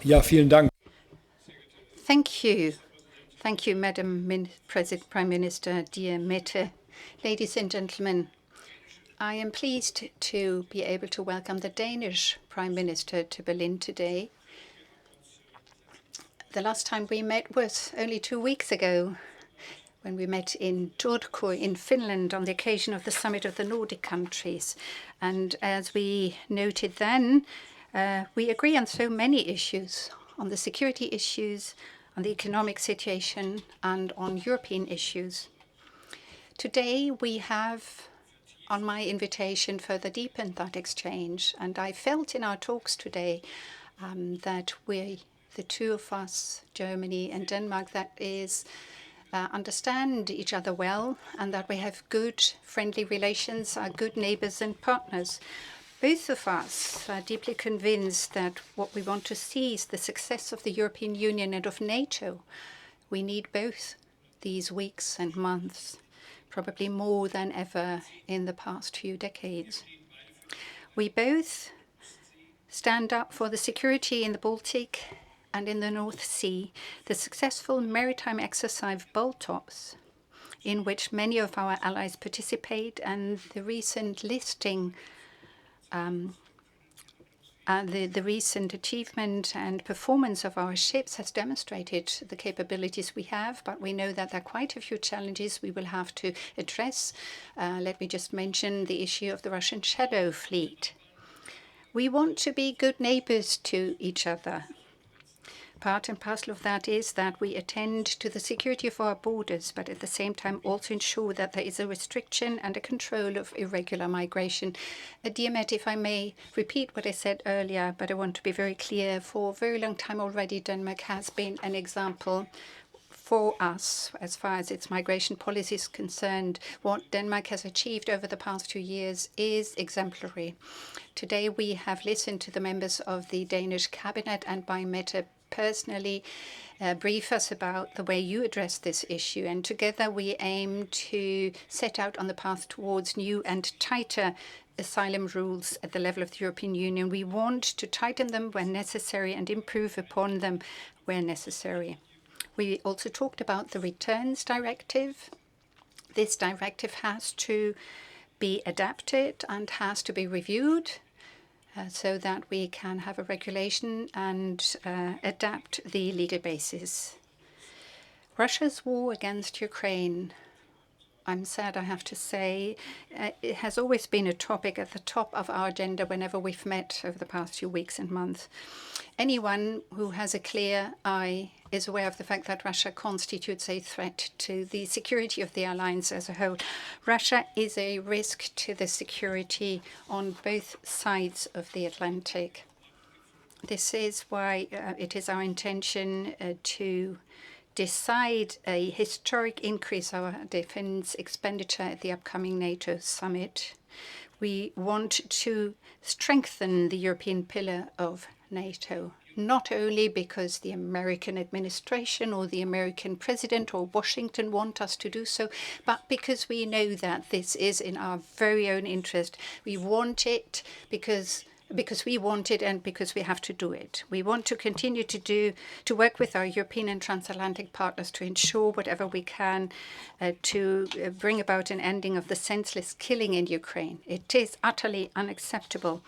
Ja, vielen Dank. Thank you. Thank you, Madam Prime Minister, dear Mette. Ladies and gentlemen, I am pleased to be able to welcome the Danish Prime Minister to Berlin today. The last time we met was only 2 weeks ago, when we met in Turku in Finland on the occasion of the summit of the Nordic countries. And as we noted then, we agree on so many issues, on the security issues, on the economic situation, and on European issues. Today we have, on my invitation, further deepened that exchange, and I felt in our talks today that the two of us, Germany and Denmark, that is, understand each other well, and that we have good, friendly relations, are good neighbors and partners. Both of us are deeply convinced that what we want to see is the success of the European Union and of NATO. We need both these weeks and months, probably more than ever in the past few decades. We both stand up for the security in the Baltic and in the North Sea, the successful maritime exercise Baltops, in which many of our allies participate, and the recent listing, the recent achievement and performance of our ships has demonstrated the capabilities we have, but we know that there are quite a few challenges we will have to address. Let me just mention the issue of the Russian shadow fleet. We want to be good neighbors to each other. Part and parcel of that is that we attend to the security of our borders, but at the same time also ensure that there is a restriction and a control of irregular migration. Dear Mette, if I may repeat what I said earlier, but I want to be very clear, for a very long time already, Denmark has been an example for us as far as its migration policy is concerned. What Denmark has achieved over the past 2 years is exemplary. Today we have listened to the members of the Danish cabinet and by Mette personally brief us about the way you address this issue, and together we aim to set out on the path towards new and tighter asylum rules at the level of the European Union. We want to tighten them when necessary and improve upon them where necessary. We also talked about the Returns Directive. This directive has to be adapted and has to be reviewed so that we can have a regulation and adapt the legal basis. Russia's war against Ukraine, I'm sad I have to say, it has always been a topic at the top of our agenda whenever we've met over the past few weeks and months. Anyone who has a clear eye is aware of the fact that Russia constitutes a threat to the security of the alliance as a whole. Russia is a risk to the security on both sides of the Atlantic. This is why it is our intention to decide a historic increase of our defense expenditure at the upcoming NATO summit. We want to strengthen the European pillar of NATO, not only because the American administration or the American president or Washington want us to do so, but because we know that this is in our very own interest. We want it because we want it and because we have to do it. We want to continue to work with our European and transatlantic partners to ensure whatever we can to bring about an ending of the senseless killing in Ukraine. It is utterly unacceptable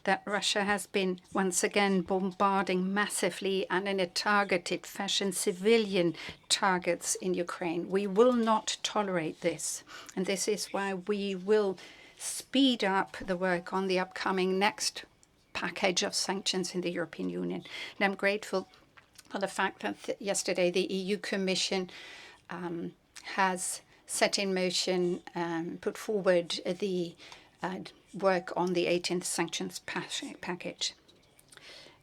that Russia has been once again bombarding massively and in a targeted fashion civilian targets in Ukraine. We will not tolerate this, and this is why we will speed up the work on the upcoming next package of sanctions in the European Union. And I'm grateful for the fact that yesterday the EU Commission has set in motion, put forward the work on the 18th sanctions package.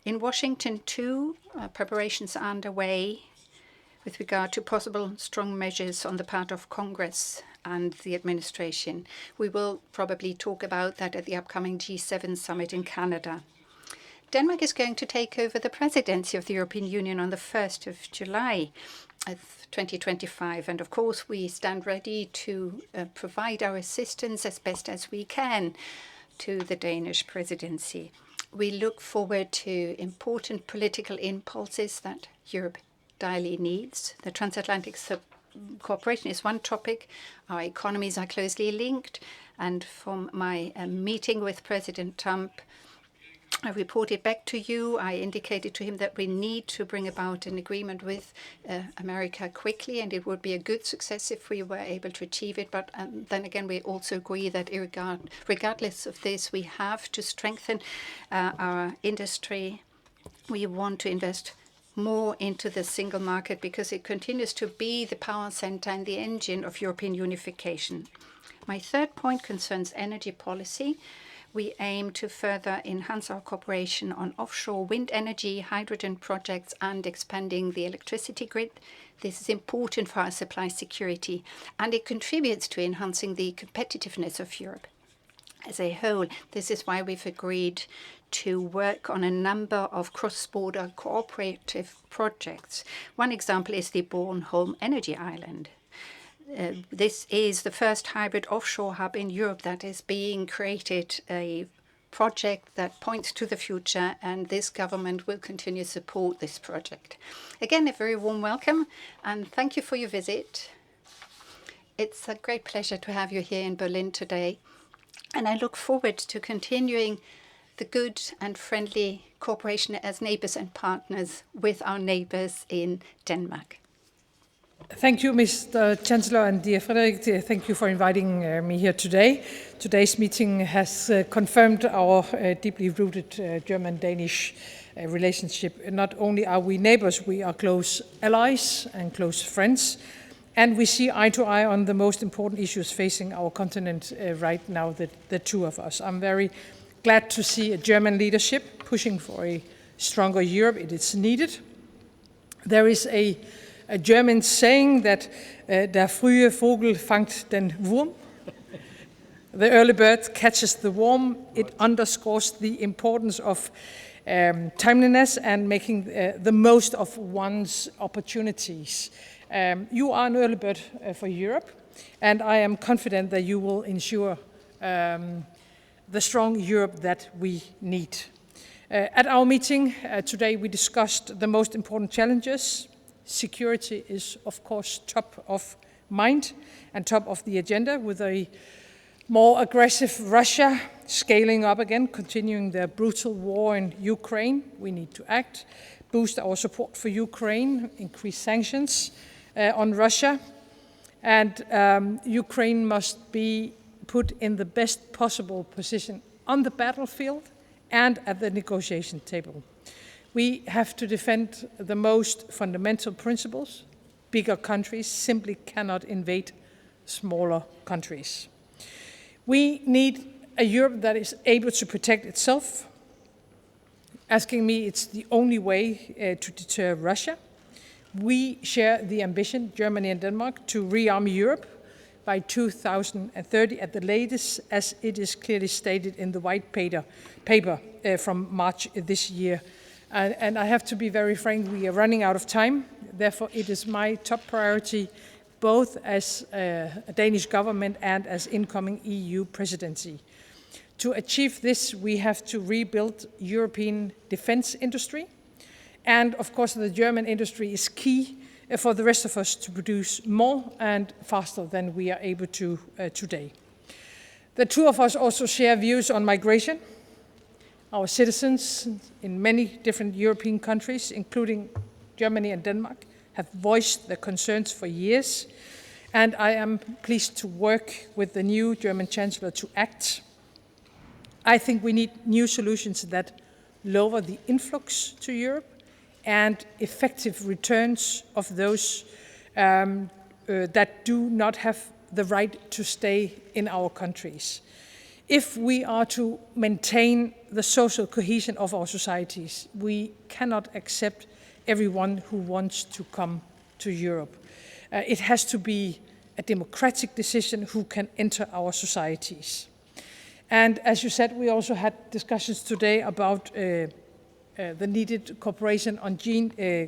In Washington, too, preparations are underway with regard to possible strong measures on the part of Congress and the administration. We will probably talk about that at the upcoming G7 summit in Canada. Denmark is going to take over the presidency of the European Union on the 1st of July of 2025. And of course, we stand ready to provide our assistance as best as we can to the Danish presidency. We look forward to important political impulses that Europe direly needs. The transatlantic cooperation is one topic. Our economies are closely linked. And from my meeting with President Trump, I reported back to you. I indicated to him that we need to bring about an agreement with America quickly, and it would be a good success if we were able to achieve it. But then again, we also agree that regardless of this, we have to strengthen our industry. We want to invest more into the single market because it continues to be the power center and the engine of European unification. My third point concerns energy policy. We aim to further enhance our cooperation on offshore wind energy, hydrogen projects, and expanding the electricity grid. This is important for our supply security, and it contributes to enhancing the competitiveness of Europe as a whole. This is why we've agreed to work on a number of cross-border cooperative projects. One example is the Bornholm Energy Island. This is the first hybrid offshore hub in Europe that is being created, a project that points to the future, and this government will continue to support this project. Again, a very warm welcome, and thank you for your visit. It's a great pleasure to have you here in Berlin today, and I look forward to continuing the good and friendly cooperation as neighbours and partners with our neighbours in Denmark. Thank you, Mr. Chancellor and dear Frederik. Thank you for inviting me here today. Today's meeting has confirmed our deeply rooted German-Danish relationship. Not only are we neighbors, we are close allies and close friends, and we see eye to eye on the most important issues facing our continent right now, the two of us. I'm very glad to see a German leadership pushing for a stronger Europe. It is needed. There is a German saying that der frühe Vogel fangt den Wurm. The early bird catches the worm. It underscores the importance of timeliness and making the most of one's opportunities. You are an early bird for Europe, and I am confident that you will ensure the strong Europe that we need. At our meeting today, we discussed the most important challenges. Security is, of course, top of mind and top of the agenda, with a more aggressive Russia scaling up again, continuing their brutal war in Ukraine. We need to act, boost our support for Ukraine, increase sanctions on Russia, and Ukraine must be put in the best possible position on the battlefield and at the negotiation table. We have to defend the most fundamental principles. Bigger countries simply cannot invade smaller countries. We need a Europe that is able to protect itself. Asking me, it's the only way to deter Russia. We share the ambition, Germany and Denmark, to rearm Europe by 2030 at the latest, as it is clearly stated in the white paper from March this year. And I have to be very frank, we are running out of time. Therefore, it is my top priority, both as a Danish government and as incoming EU presidency. To achieve this, we have to rebuild European defense industry. And of course, the German industry is key for the rest of us to produce more and faster than we are able to today. The two of us also share views on migration. Our citizens in many different European countries, including Germany and Denmark, have voiced their concerns for years, and I am pleased to work with the new German Chancellor to act. I think we need new solutions that lower the influx to Europe and effective returns of those that do not have the right to stay in our countries. If we are to maintain the social cohesion of our societies, we cannot accept everyone who wants to come to Europe. It has to be a democratic decision who can enter our societies. And as you said, we also had discussions today about the needed cooperation on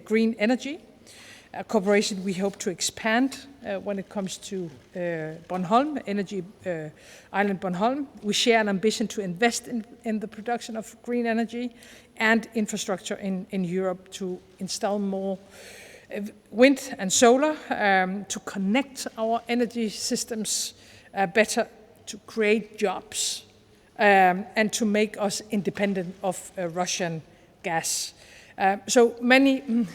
green energy. A cooperation we hope to expand when it comes to Bornholm, energy island Bornholm. We share an ambition to invest in the production of green energy and infrastructure in Europe to install more wind and solar, to connect our energy systems better, to create jobs, and to make us independent of Russian gas. So many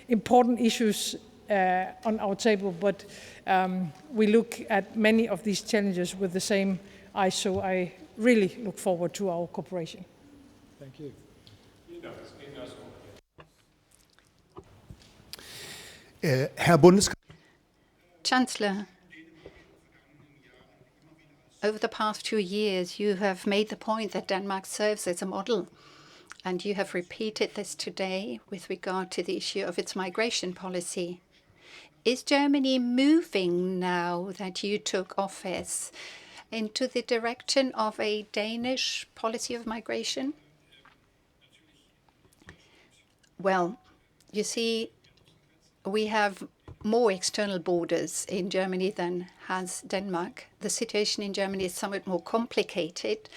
important issues on our table, but we look at many of these challenges with the same eyes, so I really look forward to our cooperation. Thank you. Chancellor, over the past 2 years, you have made the point that Denmark serves as a model, and you have repeated this today with regard to the issue of its migration policy. Is Germany moving, now that you took office, into the direction of a Danish policy of migration? Well, you see, we have more external borders in Germany than has Denmark. The situation in Germany is somewhat more complicated,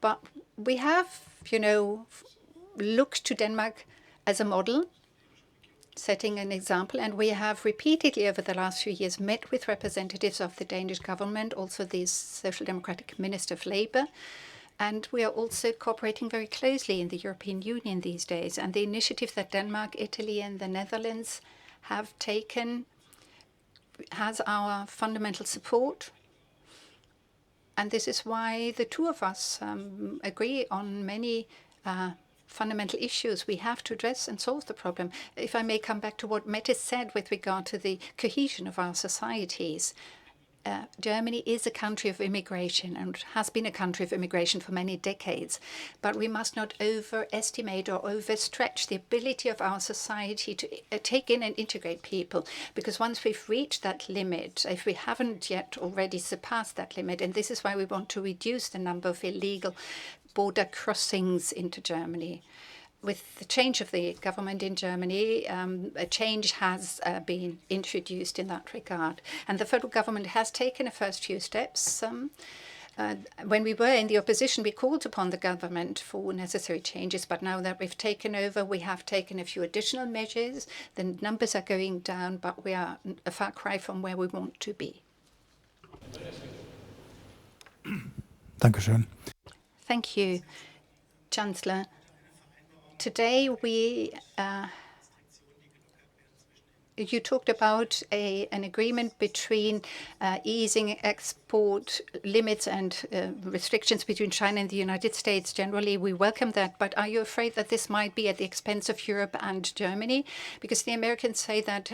but we have, looked to Denmark as a model, setting an example, and we have repeatedly over the last few years met with representatives of the Danish government, also the Social Democratic Minister of Labour, and we are also cooperating very closely in the European Union these days. And the initiative that Denmark, Italy and the Netherlands have taken has our fundamental support. And this is why the two of us agree on many fundamental issues we have to address and solve the problem. If I may come back to what Mette said with regard to the cohesion of our societies. Germany is a country of immigration and has been a country of immigration for many decades. But we must not overestimate or overstretch the ability of our society to take in and integrate people. Because once we've reached that limit, if we haven't yet already surpassed that limit, and this is why we want to reduce the number of illegal border crossings into Germany. With the change of the government in Germany, a change has been introduced in that regard. And the federal government has taken a first few steps. When we were in the opposition, we called upon the government for necessary changes. But now that we've taken over, we have taken a few additional measures. The numbers are going down, but we are a far cry from where we want to be. Dankeschön. Thank you, Chancellor. Today you talked about an agreement between easing export limits and restrictions between China and the United States. Generally, we welcome that, but are you afraid that this might be at the expense of Europe and Germany? Because the Americans say that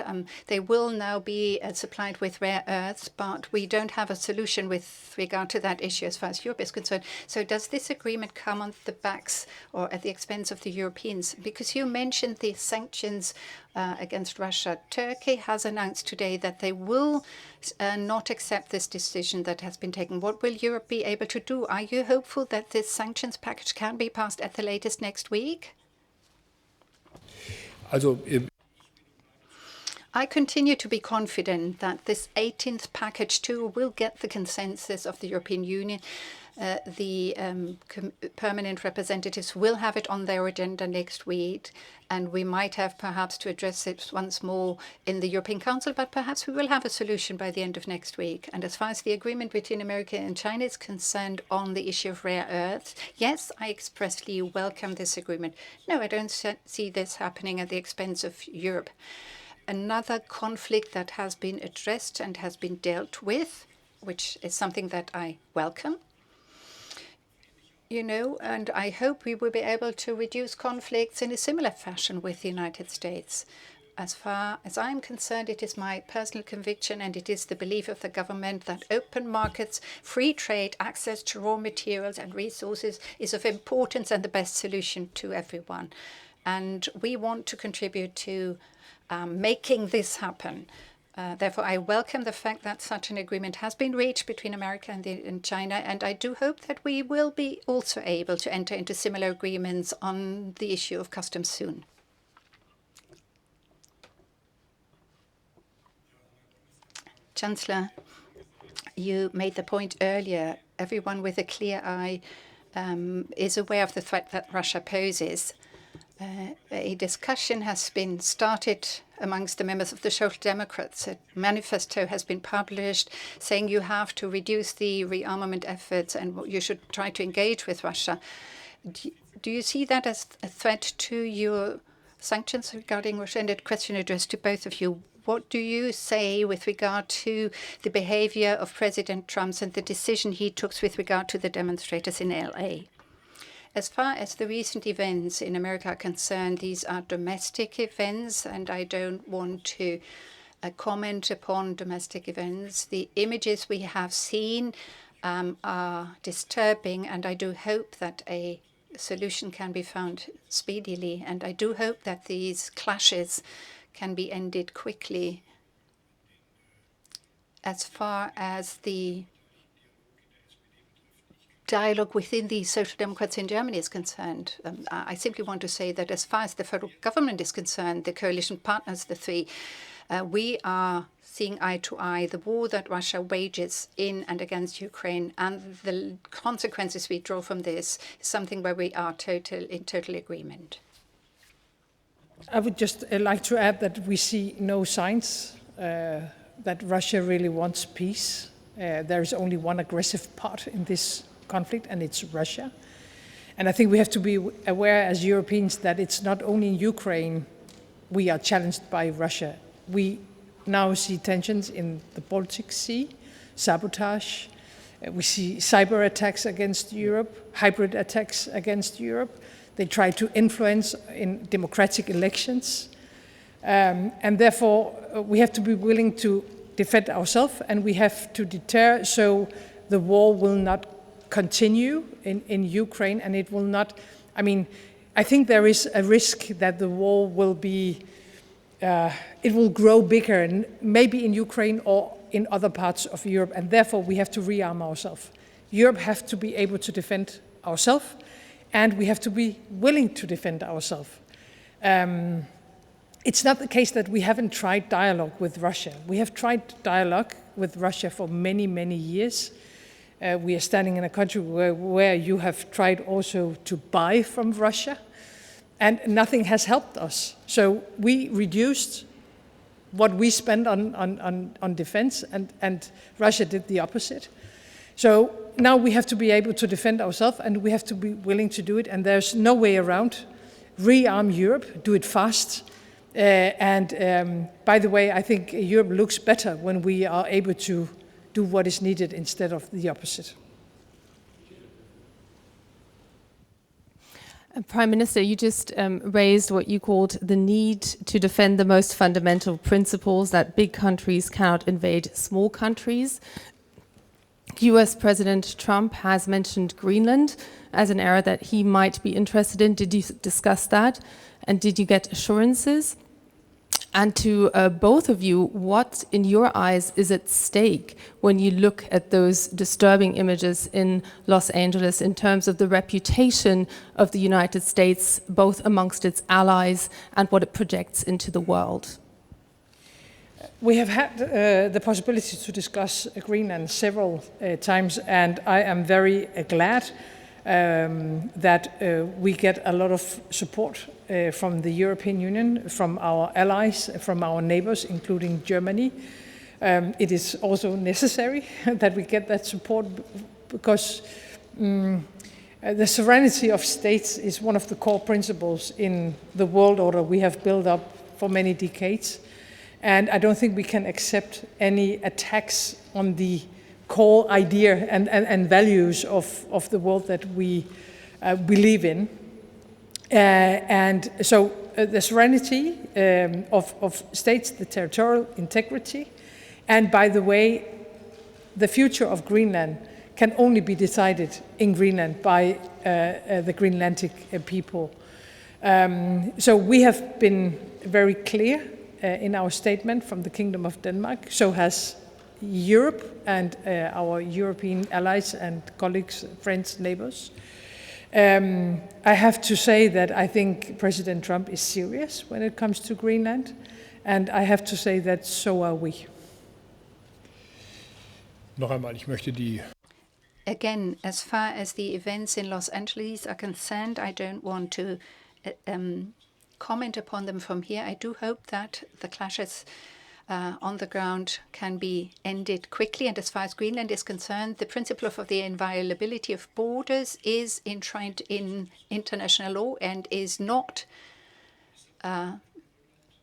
they will now be supplied with rare earths, but we don't have a solution with regard to that issue as far as Europe is concerned. So does this agreement come on the backs or at the expense of the Europeans? Because you mentioned the sanctions against Russia. Turkey has announced today that they will not accept this decision that has been taken. What will Europe be able to do? Are you hopeful that this sanctions package can be passed at the latest next week? I continue to be confident that this 18th package too will get the consensus of the European Union. The permanent representatives will have it on their agenda next week, and we might have perhaps to address it once more in the European Council, but perhaps we will have a solution by the end of next week. And as far as the agreement between America and China is concerned on the issue of rare earths, yes, I expressly welcome this agreement. No, I don't see this happening at the expense of Europe. Another conflict that has been addressed and has been dealt with, which is something that I welcome, and I hope we will be able to reduce conflicts in a similar fashion with the United States. As far as I'm concerned, it is my personal conviction and it is the belief of the government that open markets, free trade, access to raw materials and resources is of importance and the best solution to everyone. And we want to contribute to making this happen. Therefore, I welcome the fact that such an agreement has been reached between America and China, and I do hope that we will be also able to enter into similar agreements on the issue of customs soon. Chancellor, you made the point earlier, everyone with a clear eye is aware of the threat that Russia poses. A discussion has been started amongst the members of the Social Democrats. A manifesto has been published saying you have to reduce the rearmament efforts and you should try to engage with Russia. Do you see that as a threat to your sanctions regarding Russia? And a question addressed to both of you. What do you say with regard to the behavior of President Trump and the decision he took with regard to the demonstrators in LA? As far as the recent events in America are concerned, these are domestic events, and I don't want to comment upon domestic events. The images we have seen are disturbing, and I do hope that a solution can be found speedily, and I do hope that these clashes can be ended quickly. As far as the dialogue within the Social Democrats in Germany is concerned, I simply want to say that as far as the federal government is concerned, the coalition partners, the three, we are seeing eye to eye the war that Russia wages in and against Ukraine, and the consequences we draw from this is something where we are in total agreement. I would just like to add that we see no signs that Russia really wants peace. There is only one aggressive part in this conflict, and it's Russia. And I think we have to be aware as Europeans that it's not only in Ukraine we are challenged by Russia. We now see tensions in the Baltic Sea, sabotage. We see cyber attacks against Europe, hybrid attacks against Europe. They try to influence in democratic elections. And therefore, we have to be willing to defend ourselves, and we have to deter so the war will not continue in Ukraine, and it will not, I think there is a risk that the war will be, it will grow bigger, and maybe in Ukraine or in other parts of Europe, and therefore we have to rearm ourselves. Europe has to be able to defend ourselves, and we have to be willing to defend ourselves. It's not the case that we haven't tried dialogue with Russia. We have tried dialogue with Russia for many, many years. We are standing in a country where you have tried also to buy from Russia, and nothing has helped us. So we reduced what we spend on defense, and Russia did the opposite. So now we have to be able to defend ourselves, and we have to be willing to do it, and there's no way around. Rearm Europe, do it fast. By the way, I think Europe looks better when we are able to do what is needed instead of the opposite. Prime Minister, you just raised what you called the need to defend the most fundamental principles that big countries cannot invade small countries. US President Trump has mentioned Greenland as an area that he might be interested in. Did you discuss that? And did you get assurances? And to both of you, what in your eyes is at stake when you look at those disturbing images in Los Angeles in terms of the reputation of the United States, both amongst its allies and what it projects into the world? We have had the possibility to discuss Greenland several times, and I am very glad that we get a lot of support from the European Union, from our allies, from our neighbors, including Germany. It is also necessary that we get that support because the sovereignty of states is one of the core principles in the world order we have built up for many decades. And I don't think we can accept any attacks on the core idea and values of the world that we believe in. And so the sovereignty of states, the territorial integrity, and by the way, the future of Greenland can only be decided in Greenland by the Greenlandic people. So we have been very clear in our statement from the Kingdom of Denmark, so has Europe and our European allies and colleagues, friends, neighbors. I have to say that I think President Trump is serious when it comes to Greenland, and I have to say that so are we. Noch einmal, ich möchte die Again, as far as the events in Los Angeles are concerned, I don't want to comment upon them from here. I do hope that the clashes on the ground can be ended quickly. And as far as Greenland is concerned, the principle of the inviolability of borders is enshrined in international law and is not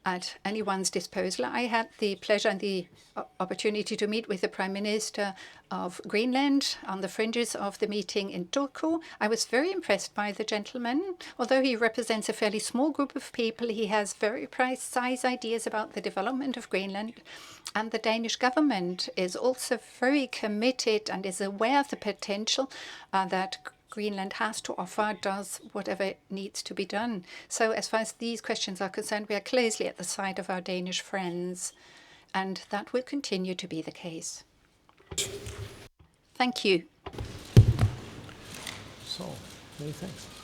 at anyone's disposal. I had the pleasure and the opportunity to meet with the Prime Minister of Greenland on the fringes of the meeting in Turku. I was very impressed by the gentleman. Although he represents a fairly small group of people, he has very precise ideas about the development of Greenland. And the Danish government is also very committed and is aware of the potential that Greenland has to offer, does whatever needs to be done. So as far as these questions are concerned, we are closely at the side of our Danish friends, and that will continue to be the case. Thank you. So, many thanks.